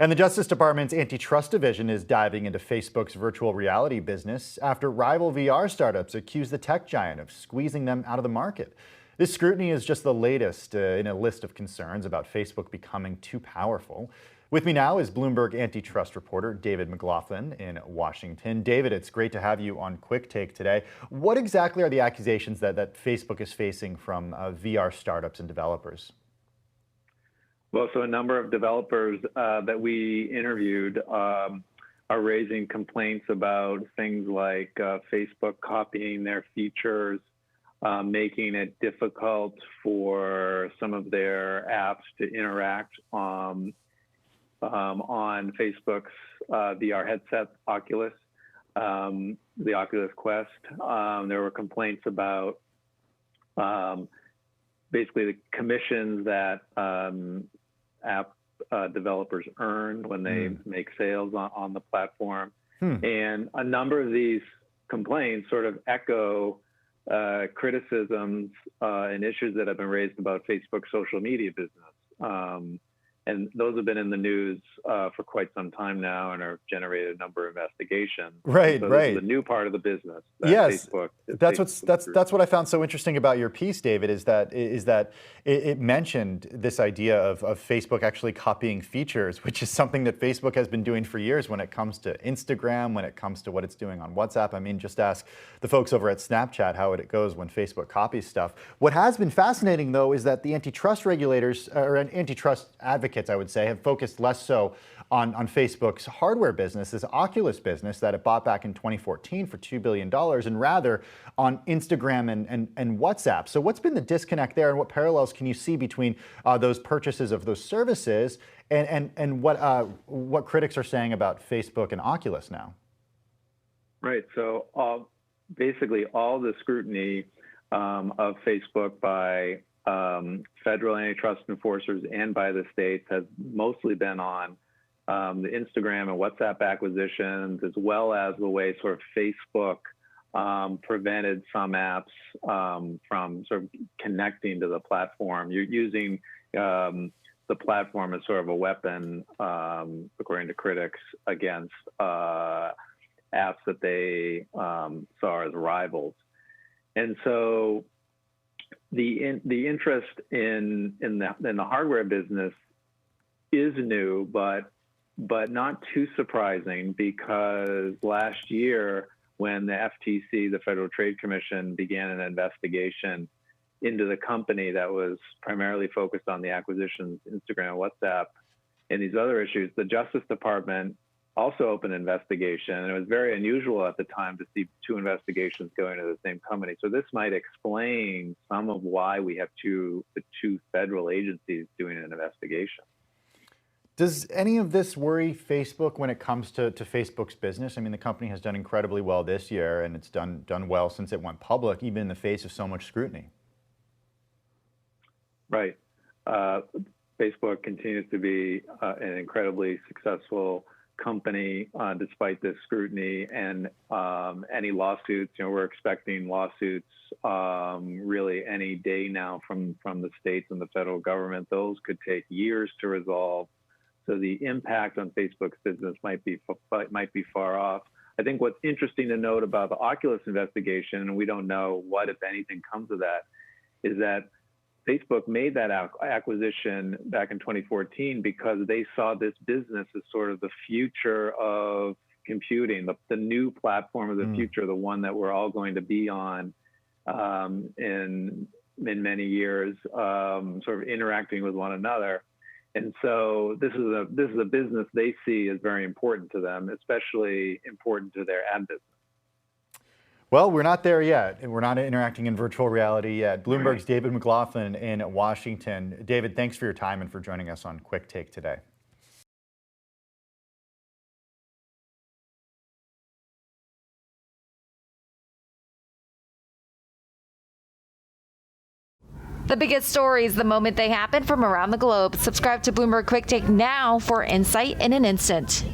And the Justice Department's antitrust division is diving into Facebook's virtual reality business after rival VR startups accuse the tech giant of squeezing them out of the market. This scrutiny is just the latest in a list of concerns about Facebook becoming too powerful. With me now is Bloomberg antitrust reporter David McLaughlin in Washington. David, it's great to have you on Quicktake today. What exactly are the accusations that Facebook is facing from VR startups and developers? Well, so a number of developers that we interviewed are raising complaints about things like Facebook copying their features, making it difficult for some of their apps to interact on Facebook's VR headset, Oculus, the Oculus Quest. There were complaints about basically the commissions that app developers earn when they make sales on the platform. And a number of these complaints sort of echo criticisms and issues that have been raised about Facebook's social media business. And those have been in the news for quite some time now and have generated a number of investigations. Right, so right. This is a new part of the business. Yes, Facebook, that's what I found so interesting about your piece, David, is that it mentioned this idea of Facebook actually copying features, which is something that Facebook has been doing for years when it comes to Instagram, when it comes to what it's doing on WhatsApp. I mean, just ask the folks over at Snapchat how it goes when Facebook copies stuff. What has been fascinating, though, is that the antitrust regulators, or antitrust advocates, I would say, have focused less so on Facebook's hardware business, this Oculus business that it bought back in 2014 for $2 billion, and rather on Instagram and WhatsApp. So what's been the disconnect there, and what parallels can you see between those purchases of those services and what critics are saying about Facebook and Oculus now? Right. So basically all the scrutiny of Facebook by federal antitrust enforcers and by the states has mostly been on the Instagram and WhatsApp acquisitions, as well as the way sort of Facebook prevented some apps from sort of connecting to the platform. You're using the platform as sort of a weapon, according to critics, against apps that they saw as rivals. And so the interest in the hardware business is new, but not too surprising, because last year when the FTC, the Federal Trade Commission, began an investigation into the company that was primarily focused on the acquisitions, Instagram, WhatsApp, and these other issues, the Justice Department also opened an investigation. And it was very unusual at the time to see two investigations going to the same company. So this might explain some of why we have the two federal agencies doing an investigation. Does any of this worry Facebook when it comes to Facebook's business? I mean, the company has done incredibly well this year, and it's done well since it went public, even in the face of so much scrutiny. Right. Facebook continues to be an incredibly successful company despite this scrutiny and any lawsuits. We're expecting lawsuits really any day now from the states and the federal government. Those could take years to resolve. So the impact on Facebook's business might be far off. I think what's interesting to note about the Oculus investigation, and we don't know what, if anything, comes of that, is that Facebook made that acquisition back in 2014 because they saw this business as sort of the future of computing, the new platform of the future, the one that we're all going to be on in many years, sort of interacting with one another. And so this is a business they see as very important to them, especially important to their ad business. Well, we're not there yet, and we're not interacting in virtual reality yet. Bloomberg's David McLaughlin in Washington. David, thanks for your time and for joining us on Quicktake today. The biggest stories the moment they happen from around the globe. Subscribe to Bloomberg Quicktake now for insight in an instant.